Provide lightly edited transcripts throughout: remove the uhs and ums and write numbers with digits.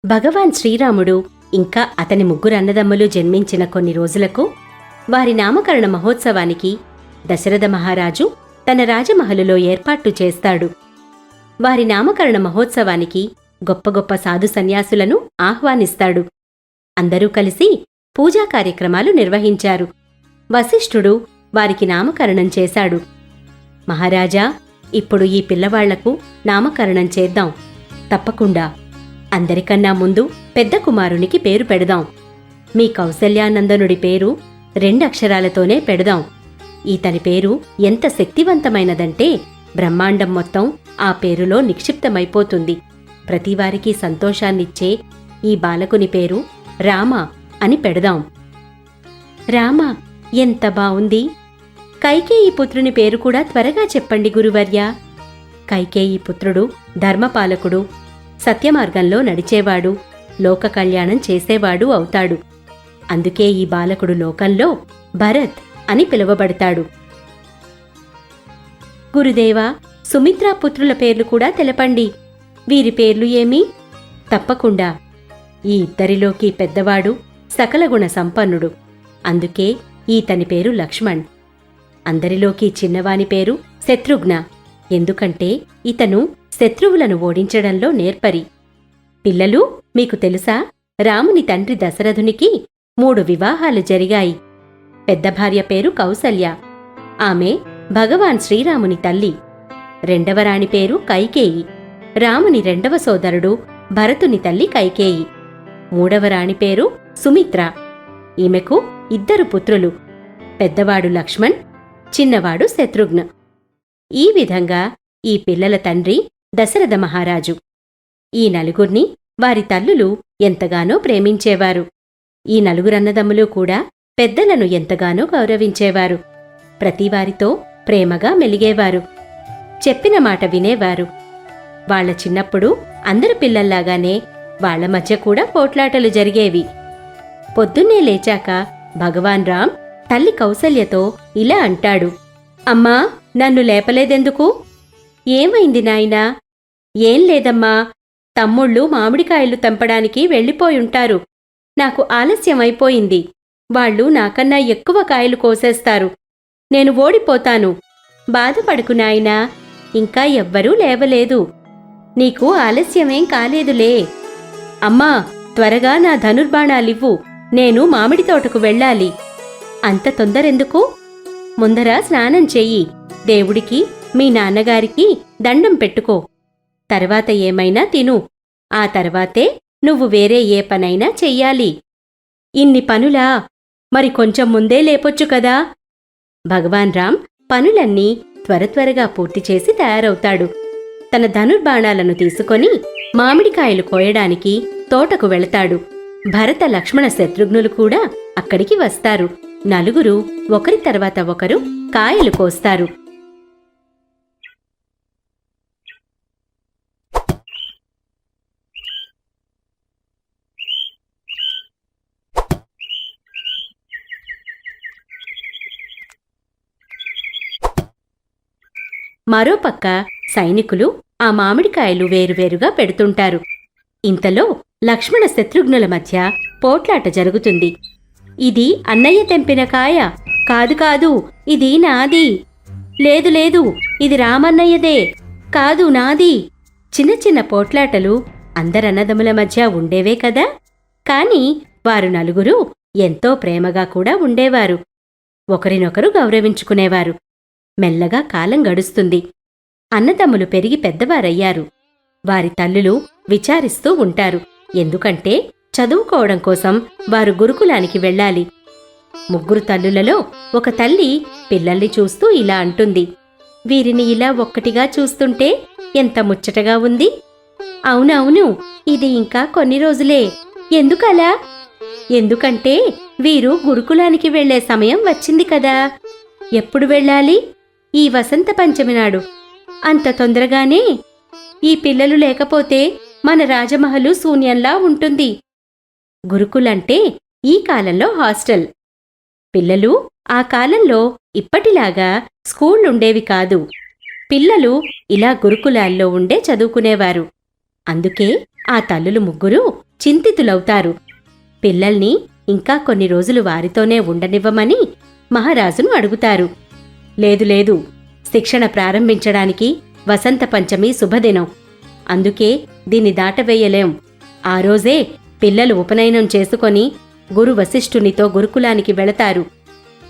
భగవాన్ శ్రీరాముడు ఇంకా అతని ముగ్గురు అన్నదమ్ములు జన్మించిన కొన్ని రోజులకు వారి నామకరణ మహోత్సవానికి దశరథ మహారాజు తన రాజమహలులో ఏర్పాట్లు చేస్తాడు. వారి నామకరణ మహోత్సవానికి గొప్ప గొప్ప సాధు సన్యాసులను ఆహ్వానిస్తాడు. అందరూ కలిసి పూజా కార్యక్రమాలు నిర్వహించారు. వశిష్ఠుడు వారికి నామకరణం చేశాడు. మహారాజా, ఇప్పుడు ఈ పిల్లవాళ్లకు నామకరణం చేద్దాం. తప్పకుండా. అందరికన్నా ముందు పెద్ద కుమారునికి పేరు పెడదాం. మీ కౌసల్యానందనుడి పేరు 2 అక్షరాలతోనే పెడదాం. ఈతని పేరు ఎంత శక్తివంతమైనదంటే బ్రహ్మాండం మొత్తం ఆ పేరులో నిక్షిప్తమైపోతుంది. ప్రతివారికి సంతోషాన్నిచ్చే ఈ బాలకుని పేరు రామ అని పెడదాం. రామ, ఎంత బావుంది! కైకేయి పుత్రుని పేరు కూడా త్వరగా చెప్పండి గురువర్యా. కైకేయి పుత్రుడు ధర్మపాలకుడు, సత్యమార్గంలో నడిచేవాడు, లోక కళ్యాణం చేసేవాడు అవుతాడు. అందుకే ఈ బాలకుడు లోకంలో భరత్ అని పిలువబడతాడు. గురుదేవా, సుమిత్రా పుత్రుల పేర్లు కూడా తెలపండి. వీరి పేర్లు ఏమి? తప్పకుండా. ఈ ఇద్దరిలోకి పెద్దవాడు సకలగుణ సంపన్నుడు. అందుకే ఈతని పేరు లక్ష్మణ్. అందరిలోకి చిన్నవాని పేరు శత్రుఘ్న. ఎందుకంటే ఇతను శత్రువులను ఓడించడంలో నేర్పరి. పిల్లలు, మీకు తెలుసా, రాముని తండ్రి దశరథునికి 3 వివాహాలు జరిగాయి. పెద్ద భార్య పేరు కౌసల్య. ఆమె భగవాన్ శ్రీరాముని తల్లి. రెండవ రాణి పేరు కైకేయి. రాముని 2వ సోదరుడు భరతుని తల్లి కైకేయి. 3వ రాణి పేరు సుమిత్ర. ఈమెకు 2 పుత్రులు. పెద్దవాడు లక్ష్మణ్, చిన్నవాడు శత్రుఘ్న. ఈ విధంగా ఈ పిల్లల తండ్రి దశరథ మహారాజు. ఈ నలుగుర్ని వారి తల్లులు ఎంతగానో ప్రేమించేవారు. ఈ నలుగురన్నదమ్ములు కూడా పెద్దలను ఎంతగానో గౌరవించేవారు. ప్రతివారితో ప్రేమగా మెలిగేవారు. చెప్పిన మాట వినేవారు. వాళ్ల చిన్నప్పుడు అందరు పిల్లల్లాగానే వాళ్ల మధ్య కూడా పోట్లాటలు జరిగేవి. పొద్దున్నే లేచాక భగవాన్ రామ్ తల్లి కౌసల్యతో ఇలా అంటాడు. అమ్మా, నన్ను లేపలేదెందుకు? ఏమైంది నాయనా? ఏం లేదమ్మా, తమ్ముళ్ళు మామిడికాయలు తెంపడానికి వెళ్ళిపోయుంటారు. నాకు ఆలస్యమైపోయింది. వాళ్ళు నాకన్నా ఎక్కువ కాయలు కోసేస్తారు. నేను ఓడిపోతాను. బాధపడకు నాయనా, ఇంకా ఎవ్వరూ లేవలేదు. నీకు ఆలస్యమేం కాలేదులే. అమ్మా, త్వరగా నా ధనుర్బాణాలివ్వు. నేను మామిడి తోటకు వెళ్ళాలి. అంత తొందరెందుకు? ముందర స్నానం చెయ్యి. దేవుడికి, మీ నాన్నగారికి దండం పెట్టుకో. తర్వాత ఏమైనా తిను. ఆ తర్వాతే నువ్వు వేరే ఏ పనైనా చెయ్యాలి. ఇన్ని పనులా? మరి కొంచెం ముందే లేపొచ్చు కదా? భగవాన్ రామ్ పనులన్నీ త్వరత్వరగా పూర్తి చేసి తయారవుతాడు. తన ధనుర్బాణాలను తీసుకొని మామిడికాయలు కోయడానికి తోటకు వెళతాడు. భరత లక్ష్మణ శత్రుఘ్నులు కూడా అక్కడికి వస్తారు. నలుగురు ఒకరి తర్వాత ఒకరు కాయలు కోస్తారు. మరోపక్క సైనికులు ఆ మామిడికాయలు వేరువేరుగా పెడుతుంటారు. ఇంతలో లక్ష్మణ శత్రుఘ్నుల మధ్య పోట్లాట జరుగుతుంది. ఇది అన్నయ్య తెంపిన కాయ. కాదు కాదు, ఇది నాది. లేదు లేదు, ఇది రామన్నయ్యదే. కాదు, నాది. చిన్న చిన్న పోట్లాటలు అందరన్నదముల మధ్య ఉండేవే కదా. కాని వారు నలుగురు ఎంతో ప్రేమగా కూడా ఉండేవారు. ఒకరినొకరు గౌరవించుకునేవారు. మెల్లగా కాలం గడుస్తుంది. అన్నదమ్ములు పెరిగి పెద్దవారయ్యారు. వారి తల్లులు విచారిస్తూ ఉంటారు. ఎందుకంటే చదువుకోవడం కోసం వారు గురుకులానికి వెళ్ళాలి. ముగ్గురు తల్లులలో ఒక తల్లి పిల్లల్ని చూస్తూ ఇలా అంటుంది. వీరిని ఇలా ఒక్కటిగా చూస్తుంటే ఎంత ముచ్చటగా ఉంది. అవునవును, ఇది ఇంకా కొన్ని రోజులే. ఎందుకలా? ఎందుకంటే వీరు గురుకులానికి వెళ్లే సమయం వచ్చింది కదా. ఎప్పుడు వెళ్ళాలి? ఈ వసంత పంచమి నాడు. అంత తొందరగానే? ఈ పిల్లలు లేకపోతే మన రాజమహలు శూన్యంలా ఉంటుంది. గురుకులంటే ఈ కాలంలో హాస్టల్. పిల్లలు ఆ కాలంలో ఇప్పటిలాగా స్కూళ్లుండేవి కాదు. పిల్లలు ఇలా గురుకులాల్లో ఉండే చదువుకునేవారు. అందుకే ఆ తల్లులు ముగ్గురు చింతితులవుతారు. పిల్లల్ని ఇంకా కొన్ని రోజులు వారితోనే ఉండనివ్వమని మహారాజును అడుగుతారు. లేదు లేదు, శిక్షణ ప్రారంభించడానికి వసంత పంచమి శుభదినం. అందుకే దీన్ని దాటవేయలేం. ఆ రోజే పిల్లలు ఉపనయనం చేసుకొని గురు వశిష్ఠునితో గురుకులానికి వెళతారు.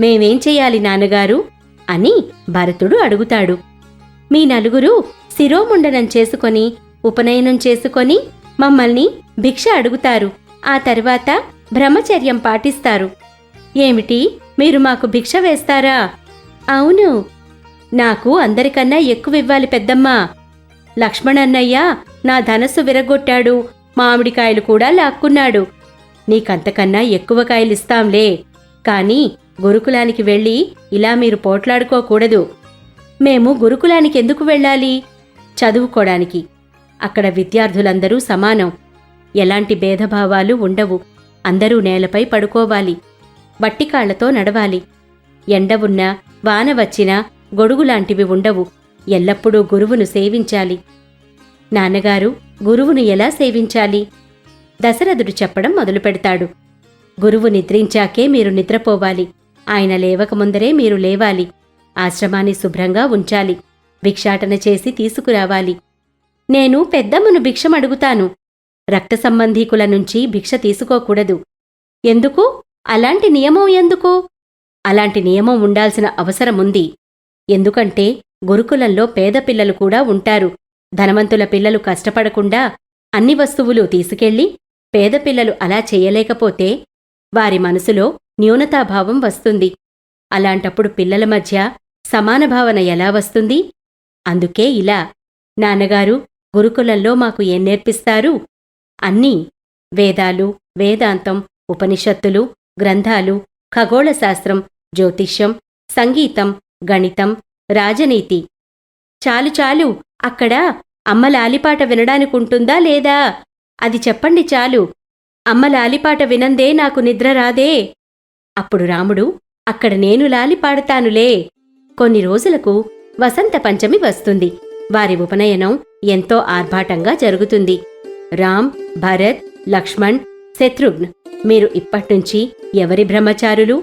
మేమేం చెయ్యాలి నాన్నగారు అని భరతుడు అడుగుతాడు. మీ నలుగురు శిరోముండనం చేసుకొని ఉపనయనం చేసుకొని మమ్మల్ని భిక్ష అడుగుతారు. ఆ తర్వాత బ్రహ్మచర్యం పాటిస్తారు. ఏమిటి, మీరు మాకు భిక్ష వేస్తారా? అవును, నాకు అందరికన్నా ఎక్కువివ్వాలి పెద్దమ్మా. లక్ష్మణన్నయ్య నా ధనస్సు విరగొట్టాడు, మామిడికాయలు కూడా లాక్కున్నాడు. నీకంతకన్నా ఎక్కువ కాయలిస్తాంలే. కాని గురుకులానికి వెళ్ళి ఇలా మీరు పోట్లాడుకోకూడదు. మేము గురుకులానికి ఎందుకు వెళ్ళాలి? చదువుకోడానికి. అక్కడ విద్యార్థులందరూ సమానం. ఎలాంటి భేదభావాలు ఉండవు. అందరూ నేలపై పడుకోవాలి. వట్టికాళ్లతో నడవాలి. ఎండ ఉన్నా వాన వచ్చినా గొడుగులాంటివి ఉండవు. ఎల్లప్పుడూ గురువును సేవించాలి. నాన్నగారు, గురువును ఎలా సేవించాలి? దశరథుడు చెప్పడం మొదలుపెడతాడు. గురువు నిద్రించాకే మీరు నిద్రపోవాలి. ఆయన లేవకముందరే మీరు లేవాలి. ఆశ్రమాన్ని శుభ్రంగా ఉంచాలి. భిక్షాటన చేసి తీసుకురావాలి. నేను పెద్దమ్మను భిక్షమడుగుతాను. రక్త సంబంధీకుల నుంచి భిక్ష తీసుకోకూడదు. ఎందుకు? అలాంటి నియమం ఎందుకు? అలాంటి నియమం ఉండాల్సిన అవసరముంది. ఎందుకంటే గురుకులంలో పేద పిల్లలు కూడా ఉంటారు. ధనవంతుల పిల్లలు కష్టపడకుండా అన్ని వస్తువులు తీసుకెళ్లి పేద పిల్లలు అలా చెయ్యలేకపోతే వారి మనసులో న్యూనతాభావం వస్తుంది. అలాంటప్పుడు పిల్లల మధ్య సమాన భావన ఎలా వస్తుంది? అందుకే ఇలా. నాన్నగారు, గురుకులంలో మాకు ఏం నేర్పిస్తారు? అన్నీ వేదాలు, వేదాంతం, ఉపనిషత్తులు, గ్రంథాలు, ఖగోళశాస్త్రం, జ్యోతిష్యం, సంగీతం, గణితం, రాజనీతి. చాలు చాలు, అక్కడ అమ్మ లాలిపాట వినడానికుంటుందా లేదా? అది చెప్పండి చాలు. అమ్మ లాలిపాట వినందే నాకు నిద్ర రాదే. అప్పుడు రాముడు, అక్కడ నేను లాలి పాడతానులే. కొన్ని రోజులకు వసంత పంచమి వస్తుంది. వారి ఉపనయనం ఎంతో ఆర్భాటంగా జరుగుతుంది. రామ్, భరత్, లక్ష్మణ్, శత్రుఘ్న్, మీరు ఇప్పట్నుంచి ఎవరి బ్రహ్మచారులు?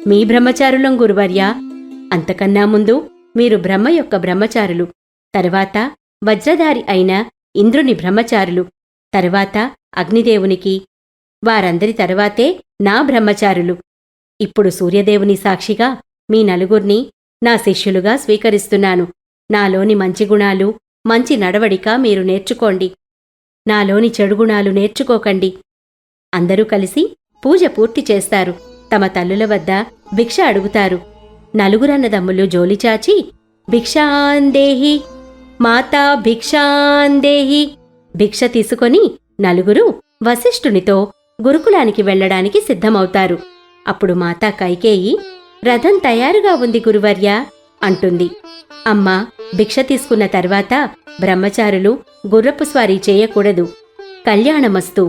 మీ బ్రహ్మచారులం గురువర్యా. అంతకన్నా ముందు మీరు బ్రహ్మ యొక్క బ్రహ్మచారులు. తర్వాత వజ్రధారి అయిన ఇంద్రుని బ్రహ్మచారులు. తర్వాత అగ్నిదేవునికి. వారందరి తరువాతే నా బ్రహ్మచారులు. ఇప్పుడు సూర్యదేవుని సాక్షిగా మీ నలుగుర్ని నా శిష్యులుగా స్వీకరిస్తున్నాను. నాలోని మంచి గుణాలు, మంచి నడవడిక మీరు నేర్చుకోండి. నాలోని చెడు గుణాలు నేర్చుకోకండి. అందరూ కలిసి పూజ పూర్తి చేస్తారు. తమ తల్లుల వద్ద భిక్ష అడుగుతారు. నలుగురన్నదమ్ములు జోలిచాచి, భిక్షాందేహి మాతా భిక్షాందేహి. భిక్ష తీసుకొని నలుగురు వశిష్ఠునితో గురుకులానికి వెళ్లడానికి సిద్ధమవుతారు. అప్పుడు మాతా కైకేయి, రథం తయారుగా ఉంది గురువర్యా అంటుంది. అమ్మా, భిక్ష తీసుకున్న తర్వాత బ్రహ్మచారులు గుర్రపు స్వారీ చేయకూడదు. కళ్యాణమస్తు.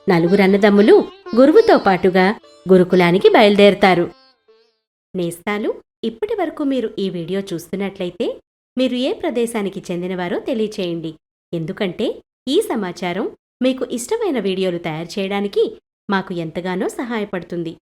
నలుగురన్నదమ్ములు గురువుతో పాటుగా గురుకులానికి బయలుదేరతారు. నేస్తాలు, ఇప్పటివరకు మీరు ఈ వీడియో చూస్తున్నట్లయితే మీరు ఏ ప్రదేశానికి చెందినవారో తెలియచేయండి. ఎందుకంటే ఈ సమాచారం మీకు ఇష్టమైన వీడియోలు తయారు చేయడానికి మాకు ఎంతగానో సహాయపడుతుంది.